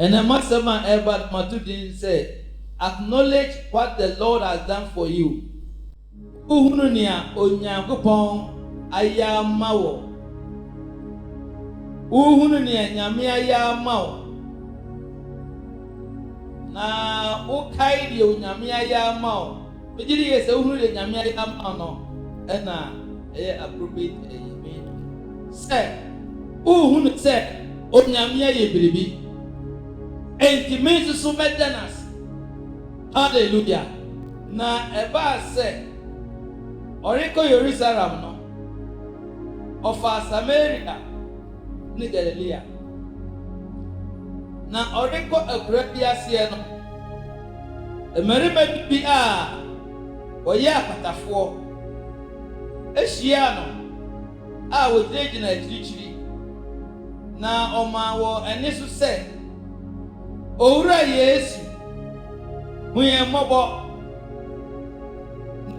And a masterman Herbert Matudin said, acknowledge what the Lord has done for you. Uhununia onyankopon ayamawo. Uhununia nyame ayamawo. Na ukai di onyame ayamawo. Bejiri yese uhunu de nyame ayamawo no. Ena appropriate mean. Say uhunu say onyame ayebiribi. Enti means so medanas. Hallelujah. Na eba say oriko Jerusalem no. Ofa Samaria ni Galilea. Na oriko akrabia se no. Emerima bi a oye apatafo. Ehia no a wodregina akirichiri. Na oma wo ene so se Owura Yesu huye mobo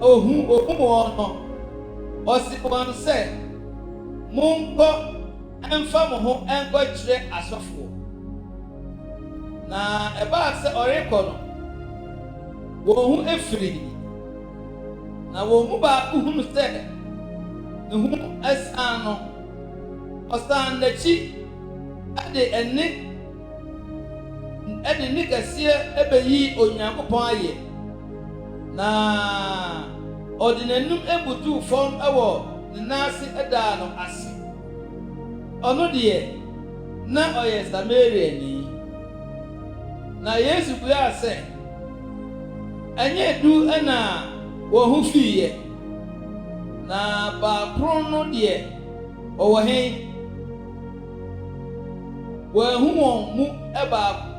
ohun ono osi won se munko emfa mo ho enko kire asofo na eba se oreko no wo hu efiri na wo mu ba hunu se ne hu asan no osan na chi ade ene ni kase ebeyi onyankopon aye na ordinanum ebutu form ewo nasi eda no ase ono de na oye Samaria ni na Yesu bua se enye du na wo hu fiye na ba kron no de owo hen wo hu mu eba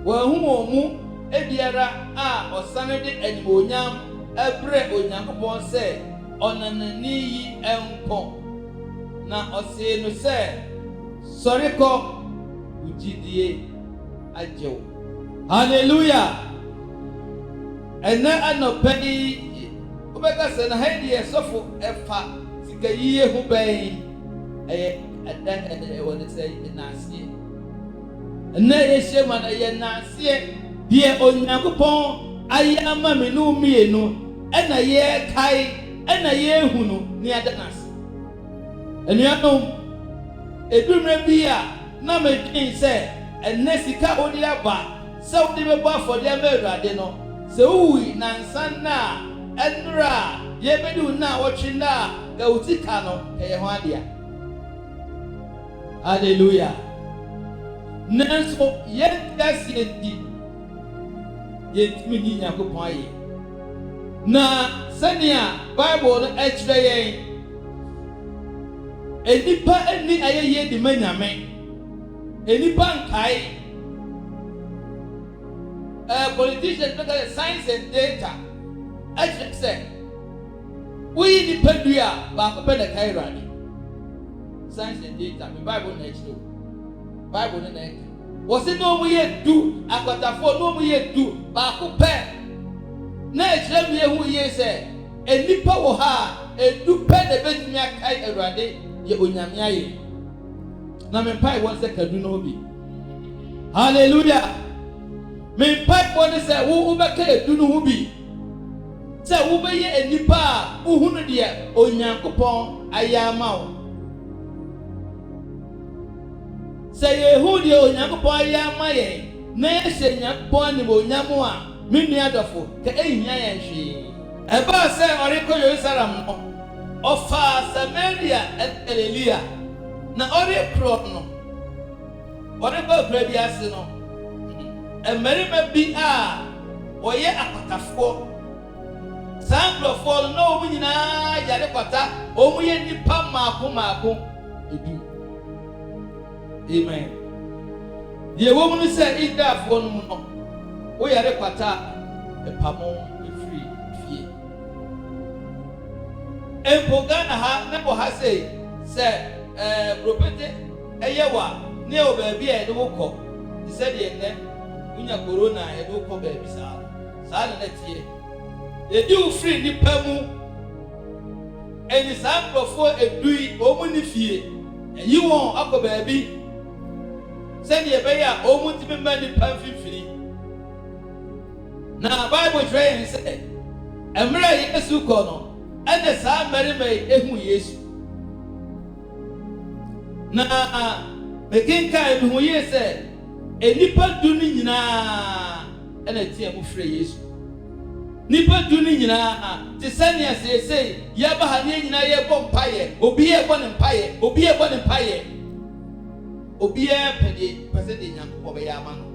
wo mu ebiara a osane de animonyam ebre onyankopon se onanani yi enko na ose no se soriko ujidie ajewo. Hallelujah. Ena anopani obeka se na hedi esofo efa sikayiye hu ben adan won se nasie na yeshema na ye nasie die onyankopon ayama menu mienu ena ye kai ena ye hunu ni adanas enuanom edumre bia na medin se enne sika odi aba se odi bebo afode amerade no se uwi na nsan na enra ye bedu na wotwe na ga utika no ye ho adia. Hallelujah. Nanso yendasi endi yetimi ni Nyankopon aye na sania Bible no ekire yen enipa eni ayeye di manyame enipa nkai politicians look at science and data ekire say we ni pedua ba ko pe na kai rani science and data me Bible na ekire Bible na ekire wose no mu ye du akwatafo no mu ye du ba ko pe na ekire mu ye hu ye se enipa wo ha edu pe de betimi akai Awurade ye onyame aye na me pai won se kadu no bi. Hallelujah. Me pai won se wo ubeka edu no hu bi se wo be ye enipa wo hu no de Onyankopon ayama wo se ye hu de Onyankopon ayama ye na ye se Nyankopon ni onyamo a me nua dofo ka ehia ye hwe eba se oriko Jerusalem no ofa Samaria and Elia na orikro no oriko prebiase no emerima bi a oye akotafo sankrofo no omu nyina yare kwata omu ye nipa maako edu. Amen. Ye wo mu se idafo no mu no wo yare kwata epamo efiri fie empogana ha ne bo ha se prophet eyewa ne o ba bia de wokọ se de ne unya corona e do ko ba bi sa na tie e di u free ni pamu eni sa profo edui o mu ni fie yi won akọ ba bi Send ye be ya o mu ti me mani pamfifiri. Na Bible train say emra Yesu ko no ene sa mari mai ehu Yesu. Na mekinka ehu Yesu enipa du ni nyina ene tie mu frɛ Yesu. Nipa du ni nyina te sania sese ya ba ha ne nyina ye bɔ mpaye obi ye bɔ ne mpaye obi ye bɔ ne mpaye obi ye pɛde pɛsɛ de Nyankopɔn bɛ ya ama no.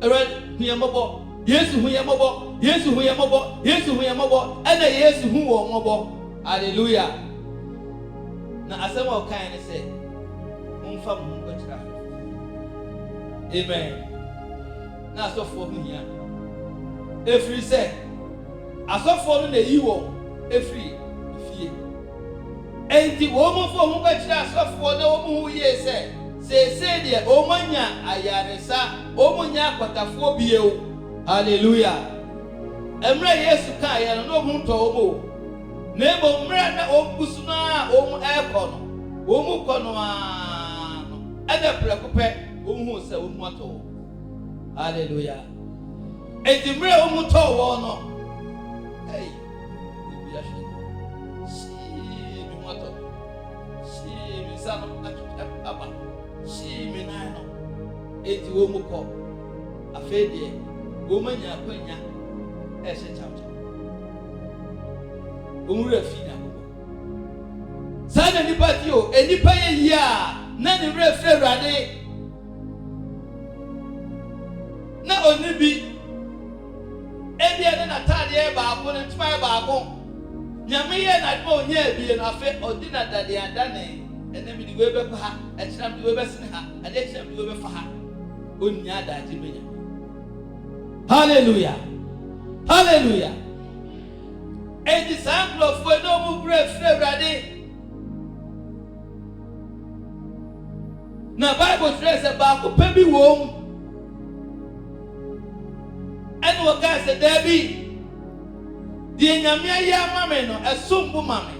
Ewɛ huyamɔbɔ Yesu huyamɔbɔ Yesu huyamɔbɔ Yesu huyamɔbɔ ene Yesu hu wɔ mɔbɔ. Hallelujah. Na asɛm a ɔkan ne sɛ momfa mo ho kɔkyerɛ. Amen. Na asɔfoɔ ho hia efiri sɛ asɔfoɔ no na eyi wɔ efiri fie. Enti wɔn mo fo ho kɔkyerɛ asɔfoɔ na wɔn ho yie sɛ sese deɛ wɔn anya ayaresa wɔn nya akɔtafoɔ bio. Hallelujah. Emre Yesu kan yɛ no na wɔn tɔ wɔn o. Na ebo mmerɛ na wɔn busu na wɔn ɛkɔ no wɔn kɔ no a no ɛna prɛko pɛ wɔn ho sɛ wɔn atɔ. Hallelujah. Enti mmerɛ wɔn tɔ wɔn no ɛyi ebi ahwɛ si mi ho atɔ si mi nsa no aba si mi nan no enti wɔn kɔ afei deɛ wɔn anya akwanya ɛhyɛ kyawkyaw wɔn wura fi na kɔ saa na nipa ti o enipa yɛ yia na ne wura fira Awurade na oni bi ebia ne n'ataadeɛ baako ne ntoma yɛ baako nyame yɛ n'adoma onye ebie no afɛ ɔdi na dade adane ɛnɛ mi de wo bɛkɔ ha ɛkyerɛ mi de wo bɛsene ha ɛde kyerɛ mi de wo bɛfa ha onni adagye benya. Hallelujah. Hallelujah. Edi saa nkurɔfoɔ na ɔmo bere fira Awurade na Bible kyerɛ sɛ baako pɛ bi wɔ mu ɛna wɔka sɛ daabi deɛ Nyame ayɛ ama me no ɛsom bo ma me.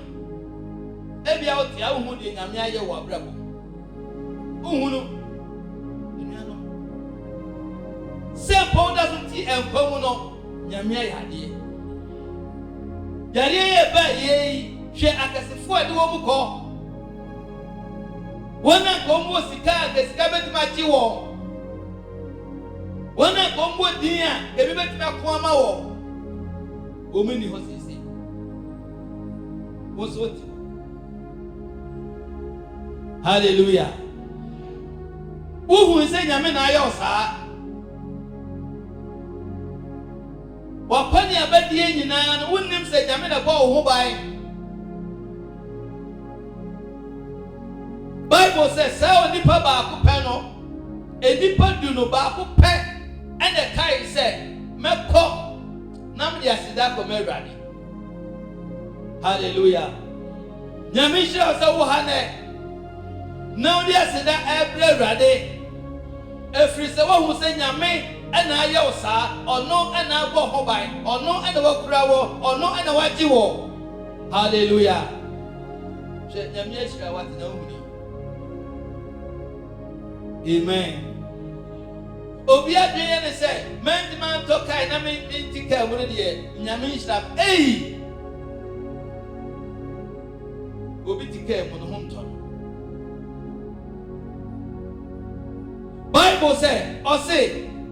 Ebia wote a wohu deɛ Nyame ayɛ wɔ abrabɔ wohu no nnuanom sɛ mpɔ da so ti ɛnkwa mu no Nyame ayɛ adeɛ yareɛ yɛ ba yɛyi hwɛ akɛsefoɔ a de wɔ mu kɔ wɔn a nkɔm wɔ sika akɛsika bɛtumi agye wɔn wɔn a nkɔm wɔ din a ebi bɛtumi ako ama wɔn wɔn ni hɔ sisi wɔn so ti. Hallelujah. Wohu sɛ Nyame na ayɛ ɔsaa wakɔne abɛdeɛ nyinaa no wonnim sɛ Nyame na bɔ wo ho ban. Bible sɛ sɛ onipa baako pɛ no enipa du no baako pɛ ɛna kae sɛ mɛkɔ na mede aseda kɔma Awurade. Hallelujah. Nyame hyɛ sɛ wo ha nɛ na wode aseda ɛbrɛ Awurade efiri sɛ wohu sɛ Nyame ɛna ayɛ wo saa ɔno ɛna abɔ ho ban ɔno ɛna wakura wɔ ɔno ɛna wagye wɔ. Hallelujah. Hwɛ Nyame ahyira wate na wohuni. Amen. Obi adwene ne sɛ mɛntema ntɔ kae na menti kaa mu no deɛ Nyame nhyira ei obi ti kaa mu no ho ntɔ no. Bible sɛ ɔse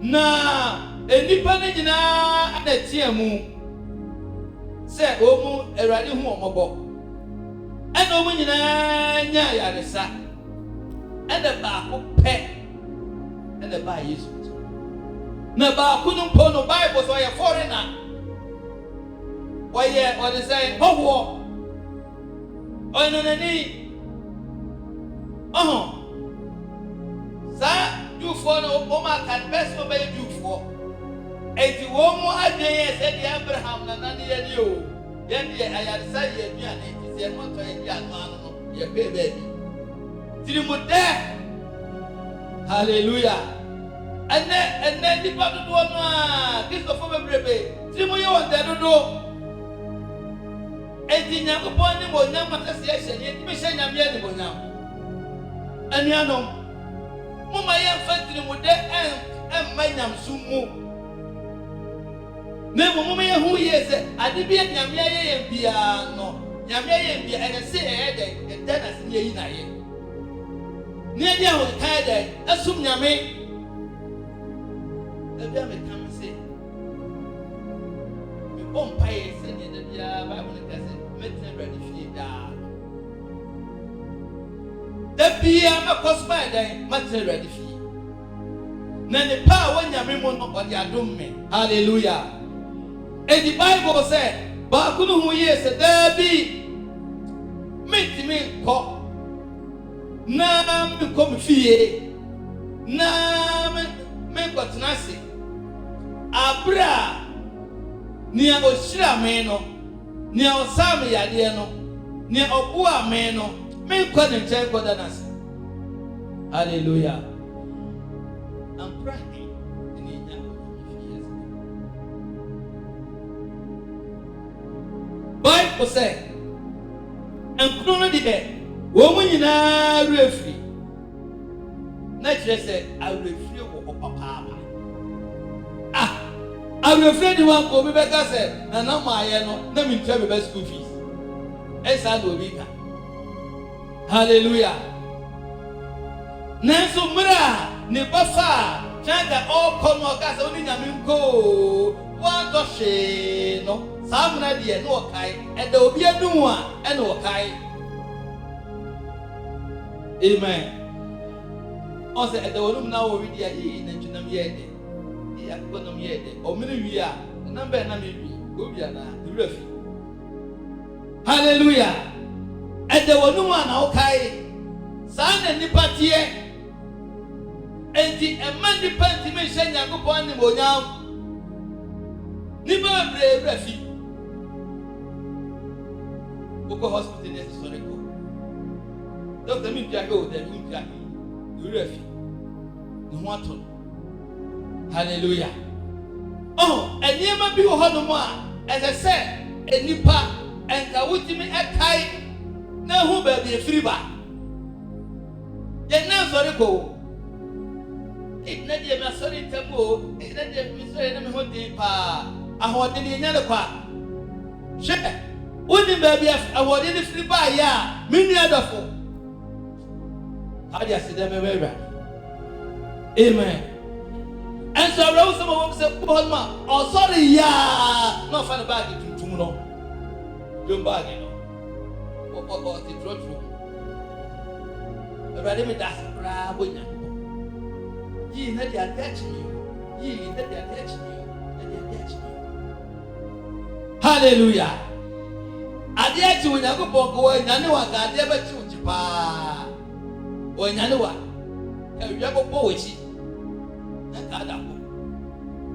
na enipa ne nyinaa ana tia mu sɛ ɔmu Awurade hu ɔmɔbɔ ɛna ɔmu nyinaa nya ayaresa ɛna baako pɛ ɛna baa Yesu na baako no mpo no Bible sɛ ɔyɛ foreigner ɔde sɛ hɔhoɔ ɔyɛ nanani saa Jufoɔ no wɔn aka bɛsɛ ɔbɛyɛ Jufoɔ eti wɔn mu adwene yɛ sɛ deɛ Abraham na nane yɛ ni o yɛn deɛ ayaresa yɛ aduane ti sɛ ɛmo tɔ yɛ aduane ano no yɛ pɛ baabi tirimu dɛ. Hallelujah. Ɛnɛ nipa dodoɔ no a Kristofo bebrebe tirimu yɛ wɔn dɛ dodo eti Nyankopɔn ne mo nyam asɛsɛ yɛ hyɛ ne yɛtumi hyɛ Nyame ne mo nyam. Anuanom Mama yɛmfa mu de ɛmma nyamsom mu. Na mama yɛhu yie sɛ ade bi nyame ayɛ yɛn biara no nyame ayɛ yɛn biara ɛnɛ sɛ ɛyɛ dɛ ɛda na sɛ yɛyi na yɛ. Ne yɛde ahokae dɛ ɛsom nyame. Ebi a meka me sɛ mebɔ mpaeɛ sɛdeɛ da biara Bible no ka sɛ mɛtena Awurade fie daa. Da biara mɛkɔ so mayɛ dɛn mɛtena Awurade fie. Na nipa a wɔnyame mu no ɔde adom me. Hallelujah. Edi Bible sɛ baako no ho yie sɛ daabi mentimi nkɔ na menkɔ me fie na menkɔtena ase abere a nea ɔhyira me no nea ɔsaa me yadeɛ no nea ɔboa me no menkɔ ne nkyɛn kɔda n'ase. Hallelujah. I'm praying. Bible say, nkuro no deɛ wɔn mu nyinaa refiri na kyerɛ sɛ awerɛfiri wɔ hɔ papaapa. Awerɛfiri de wɔn nkɔ obi bɛka sɛ nana maayɛ no na mentua me bɛ school fees ɛsaa na obi ka. Hallelujah. Nanso mmerɛ a ne ba fa a kyɛnka ɔrekɔ no ɔka sɛ wone nyame nkoo wɔantɔ hwee no saa mmerɛ deɛ ne wɔkae ɛda obi anum a ɛne wɔkae. Amen. Ɔsɛ ɛda wɔnum na wɔwe di a yɛyi nantwinam yɛɛ dɛ yɛyɛ akokɔnam yɛɛ dɛ ɔmene wie a ɛnam bɛɛ nam ewie obi anaa ne wura fi. Hallelujah. Ɛda wɔnum a na wɔkae saa na nipa teɛ. Enti ɛma nipa ntimi nhyɛ Nyankopɔn animuonyam. Nipa bebree wura fi. Wokɔ hospital ne sɔre kɔ. Doctor mi mpia o da mi mpia. Wura fi. Ne ho atɔ. Hallelujah. Oh, ɛnneɛma bi wɔ hɔ nom a ɛsɛ sɛ enipa ɛnka wotimi ɛkae na ho baabi efiri ba. Yɛn nan sɔre kɔ. Na deɛ me asɔre ntam o na deɛ me sɔre na me ho den paa ahoɔden ne nya ne kwa hwɛ wodi baabi ahoɔden ne firi baa yɛ a me nua dɔfo ade ase dɛ me bɛwura. Amen. Ɛnso awura wo sɛm a wɔm sɛ kɔ hɔ ma ɔsɔre yaa na ɔfa ne baage tuntum no dwom baage no ɔte trɔtrɔ awurade me da ase koraa bonya yii na de ade akyi me yii na de ade akyi me na de ade akyi me. Hallelujah. Ade akyi wo Nyankopɔn ko nyane wa ka ade bɛkyi wo kyi paa wo nyane wa awia bɔbɔ wo kyi na ka da ko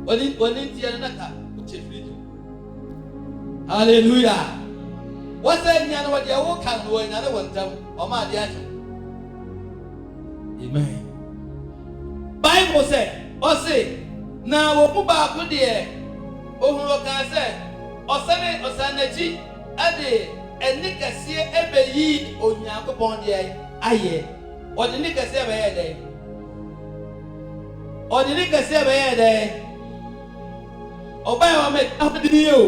oni ntia na ka wo kyi firi jo. Hallelujah. Wasa nyane wa de wo kan wo nyane wo ntam o ma ade akyi. Amen. Bible say, ɔse na wo mu baako deɛ ohun ɔka sɛ ɔsane ɔsanakyi ade ɛne kɛseɛ ɛbɛyi Onyankopɔn deɛ ayɛ. Ɔde ne kɛseɛ bɛyɛ dɛ ɔde ne kɛseɛ bɛyɛ dɛ ɔbɛyɛ wɔn mɛ ahodi yɛ o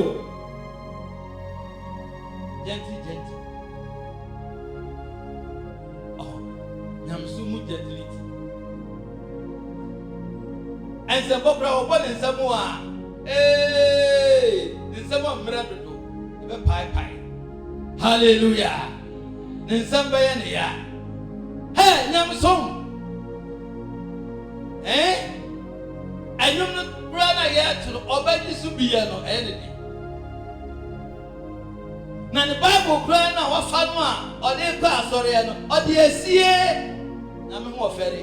gentle nyamsu mu gentility. Ensem bokra obo ne nsem a ne nsem amra dodo be pai. Hallelujah. Ne nsem be ye ne ya nyamsom anyum no bra na ya to obadi su biya no ne na ne Bible bra na wafa no a ode kɔ asɔre no ode asie na me ho ofere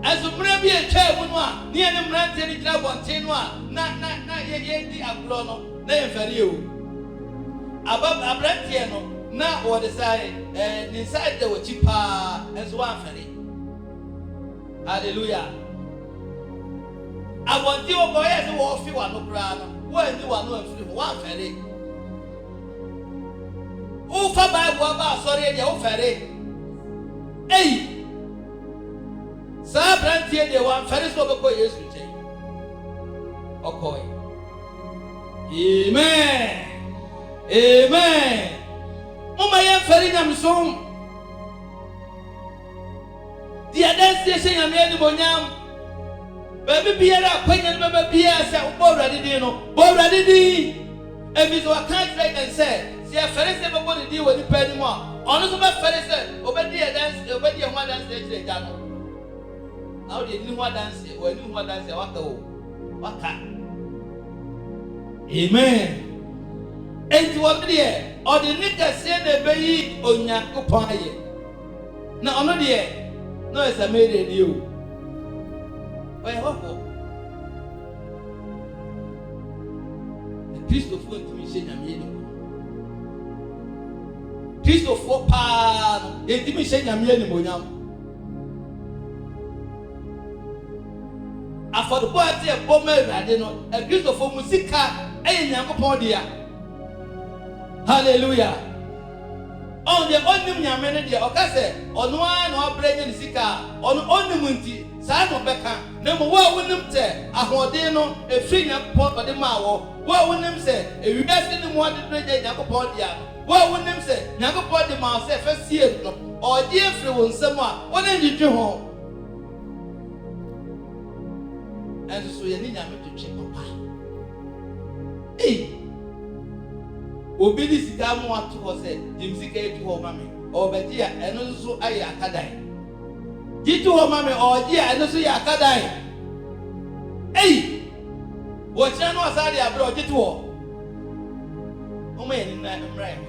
azumra bi etwa mu no a ne ne mrante ne gyina bɔnten no a na ye di agro no na ye fere o abrante no na wɔde sai ne sai de wɔchi pa enso wa fere. Hallelujah. Abɔnten wo kɔ yɛ se wo fi wa no kra no wo ani wa no afiri ho wa fere. Wo fa Bible ba asɔre de wo fere Hey, sa brantie de wa fere so be ko Yesu nche. Okoy. Amen. Amen. Mama ye fere nyam so. Dia dance se nyam ye ni bonyam. Baby biara kwanya no baby biara se ubora didi no. Bora didi. Ebi so can't write and say, see a fere se be go didi we ni pa ni mo. Ono so be fere se obedi e dance, obedi e ho dance e chire ja no. Now they didn't want dance, or didn't want dance, waka. Amen. And to what dear, or the nigger said the baby on Yakupaye. Now, no, dear, no, it's a made you. Why, what? The Christopher intimation, I mean, Christopher Pan, intimation, I mean, for the boy, a bomber, I don't know, a Christopher Musica, and Yankopodia. Hallelujah. On the only Yamania, or Casse, on one or Brennan Sika, on only Munti, Sano Becca, number one with them say, a Hodeno, a free pot of the Mao, what would them say, if you guys didn't want to play Yankopodia, what would them say, Yankopodia Mouse, first year, or dear Fluent someone, what did you do home? And so you need to check Papa. Hey, Obedi sika mo atu ho se, jimsika etu ho mame. Obedia eno so aye akadai. Jitu ho mame odia eno so ya akadai. Hey, wo chia no asade abro jitu ho. Omo ye ni na mrai ho.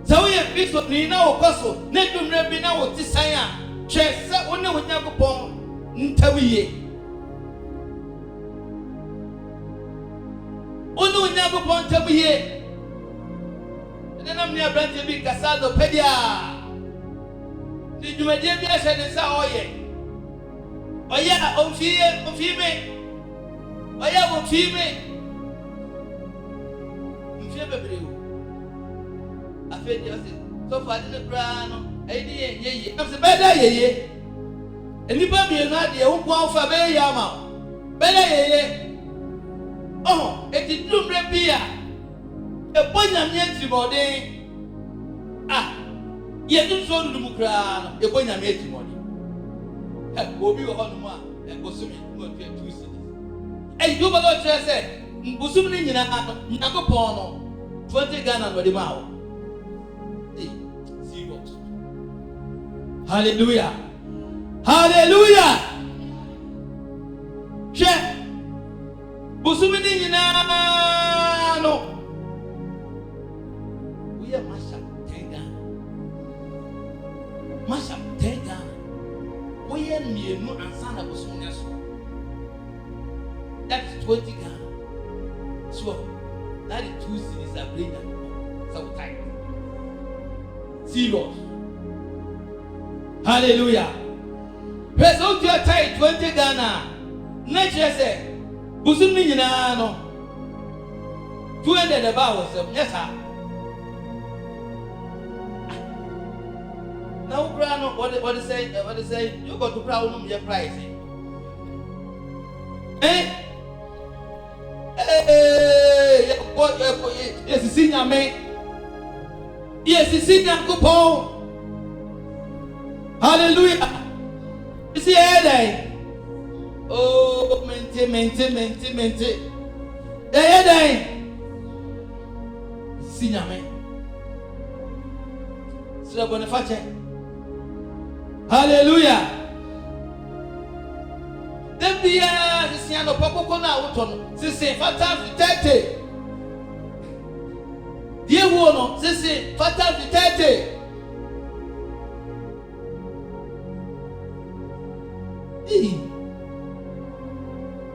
Sa wo ye Kristo ni na wo kwaso, na dumre bi na wo tisan a, hwe se wo ne wo Nyankopon ntawiye. Onu Nyankopon tabuye. Enam ni abrante bi kasado pedia. Ni dwumadie bi ahye ne sa oye. Oya onfime. Oya onfime. Mfie bebreu. Afedi ose so fa de bra no. Edi yeye. Am se beda yeye. Enipa mi enu ade wo kwa fa be ya ma. Beda yeye. Oh, eti dumre bia. E bonya mienti bode. Ah. Ye dum so ndu mukra no. E bonya mienti bode. He obi wo hono ma e bosumi mo twa 2 cities. E do ba go twa se, bosumi ni nyina Nyankopon no 20 Ghana no de ma wo. Eh, serious. Hallelujah. Hallelujah. Che Busumi ni nyina no. We are Masha Tenga. Masha Tenga. We are mienu ansana busumi naso. That's 20 Ghana. So that is 2 cities are bringing so tight. Serious. Hallelujah. Person to tight 20 Ghana. Nature say Busum ni nyina no 200 about was yes sir. Now grano what say you got to crown your price. Yes senior me. Yes senior coupon. Hallelujah. You see here oh, mente. Day. Sinyame. Sira Boniface. Hallelujah. Debia sisiano pokoko na woto no. Sisi fata vitete. Die wo no, sisi fata vitete.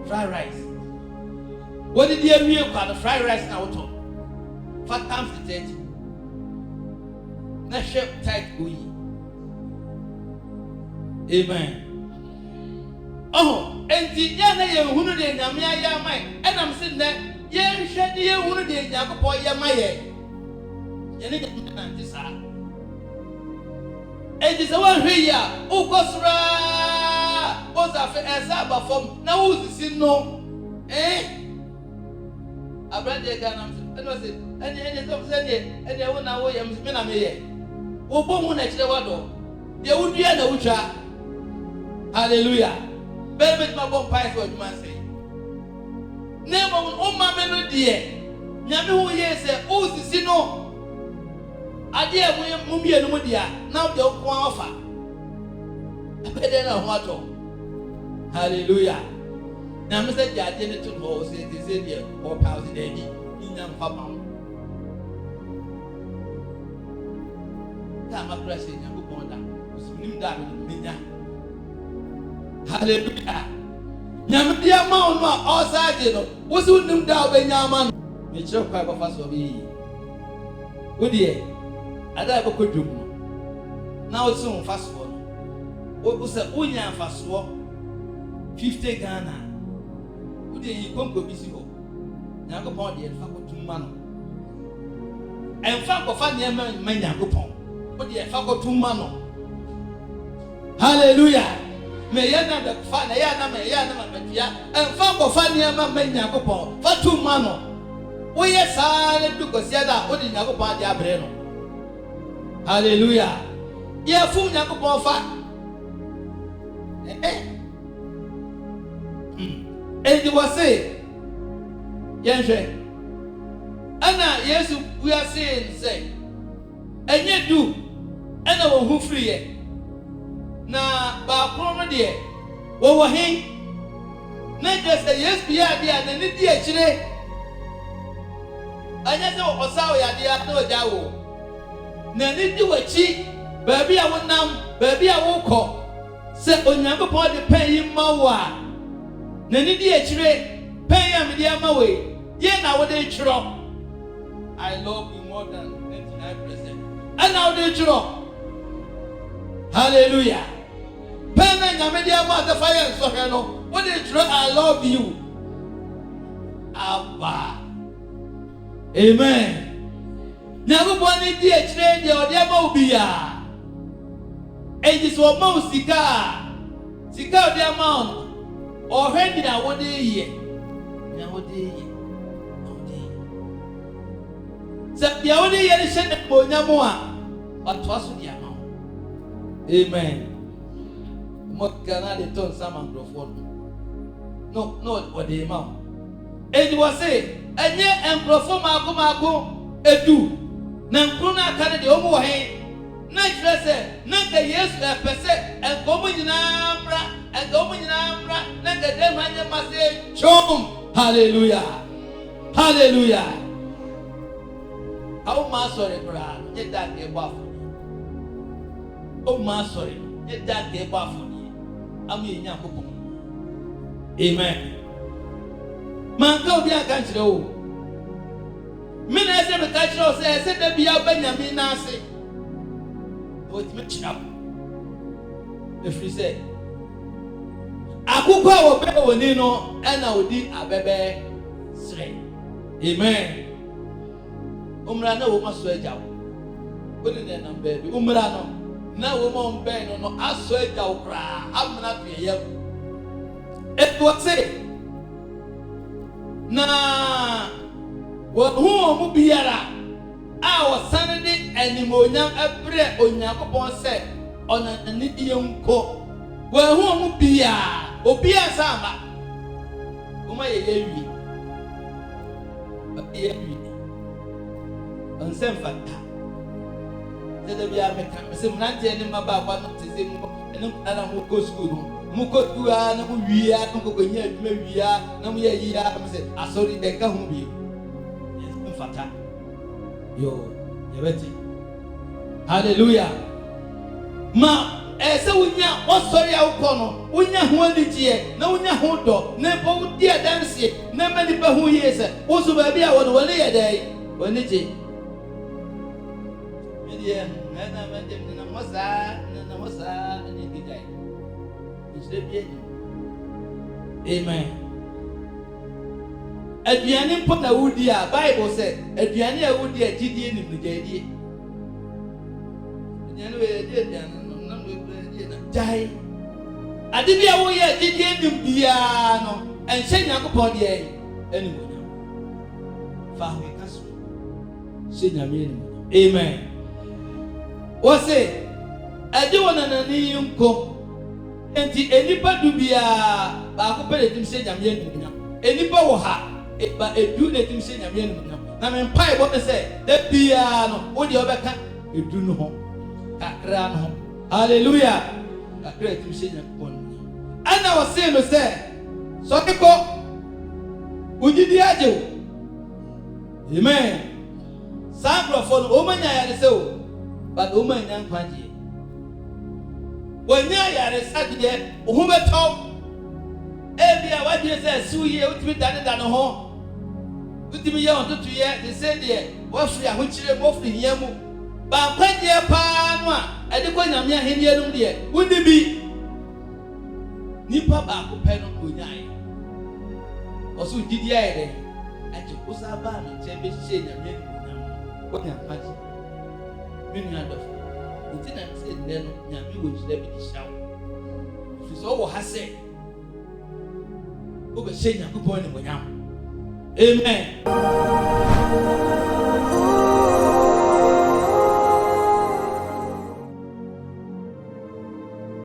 Fried rice. What did you mean about the fried rice now? 5 times the 30. Now shape tight going. Amen. Oh, and the young man who did Namia Yamai, and I'm sitting there. Yeah, shed the young who did Yakopo Yamai. You need to this. And it's a one here, oh, Cosra was a Saba from now, who's the no? Eh? A brand new gun, and was it? And any of them, and they won't know where I'm spinning. Oh, Bomo next the water. There would be an Ucha. Hallelujah. Better my bomb pie for you, man say. Never on my melody. Nyame who yes, oh, the no. Adia mumbi and mudia, now the offer. I better know what. Hallelujah. Now, Mr. Jadin to know, say this area or thousand days in young papa. Time of pressing young Bonda was named down. Hallelujah. Yamadia Mount outside, was who knew down when Yaman. Mitchell Piper first of me. Good year. I never could do. Now soon fast one. What was a Unya fast walk? 50 Ghana. Good day, you come to Bissimo. Now go upon the Faco to Mano. And Faco Fanny Mania Gopon. But the Faco to Mano. Hallelujah. May Yana the Fana Yana Matia and Faco Fanny Mania Gopon. For 2 Mano. We are silent because Yada wouldn't have a party abreno. Hallelujah. Yeah, fool Yakupo fa. And you was say, Yanshe. Anna, yes, we are saying, say, and yet do, and I will who free it. Now, by promo dear, what were he? Not just say yes, be idea, and the dear chile. I just know Osawa, dear, no jaw. Nani do a cheat, baby, I will numb, baby, I will call. Say, on your upon the pay him mawa. Nani dear chile, pay him dear mawe. Yen now they drop. I love you more than 99%. And now they drop. Hallelujah. Pen and Yamedia mother fire and Sohano. When they drop, I love you. Abba. Amen. Never wanted the trade or the mobia. And this was most cigar. Cigar the amount. Or handing out 1 day. Nowadays. So the only year is sent for Yamoa, but was the amount. Amen. What can I turn some microphone? No, what the amount. And you was say, and yet and perform Mago edu. Nankuna can the Omo hay. Night dresser, not the yes per se, and going in Ambra, and going in Ambra, not the demon must say, Chom. Hallelujah. Hallelujah. How much sorry, Brad? Get that gay buffalo. Oh, my sorry, get that gay buffalo. I mean, Yakupo. Amen. Man, go be a country. Oh, Minister of the country says, there be a Benjamin Nancy. What's much up? If you say, I could go over when you know, and I would eat a baby. Amen. Umrana wo maso eja wo. Woni ne na baby. Umrana na wo mo mbe no aso eja wo kra. Amna to yem. Et what say? Na wo hu mu biara. A wo sanade animonyam ebre Onyankopon se ona ni die nko. Wo hu mu biara. Obi asama. Wo ma ye yewi. Yewi. On sem fata. Tede bia meka mesem nante ni maba kwa no teze mu enu na mu go school mu ko tuwa na mu wiya no ko nya aduma wiya na mu ye yiya me se asori de ka hu bi. Yes fata. Yo, yebeti. Hallelujah. Ma ese wunya osori a uko no wunya hu anigye na wunya hu do na bo wudi adanse na mani ba hu yese wo so ba bia wo no wole ye dai wanigye. Yeah, na madem na mosa ni gidai. It's bien. Amen. Aduane mpo na wudi a Bible say aduane a wudi a gidie ni mujadie. Aduane we aduane no. nam do na jai ade bia wo ye gidie nim bia no enhye Nyankopɔn de eni monya fa ho kaso hye nyame eni amen wo se ade wona na ni nko enti enipa du bia ba ko pele tim hye nyame eni monya enipa wo ha ba edu na tim hye nyame eni monya na me mpai bo se da bia no wo de obeka edu no ho kakra no ho hallelujah kakra tim hye Nyankopɔn ana wo se no se so keko ujidi aje wo amen sabrofo no o manya ya se o but o manya nkwaje wonya ya re sadie o hu beto ebia wadie se suye utimi dane ho utimi ye on tutu ye de se de wo firi ahokyire mo firi hiamu ba kwaje pa no a ede ko nyame ahenie num de wudi bi nipa ba ko pe no onyae osu didi aye de aje ko sa ba no che be hye nyame nyam ko nya paji menu adofo ntina se de no nyame wo jira bi di shawo fi so wo ha se o be hye nyakopon ni nyam amen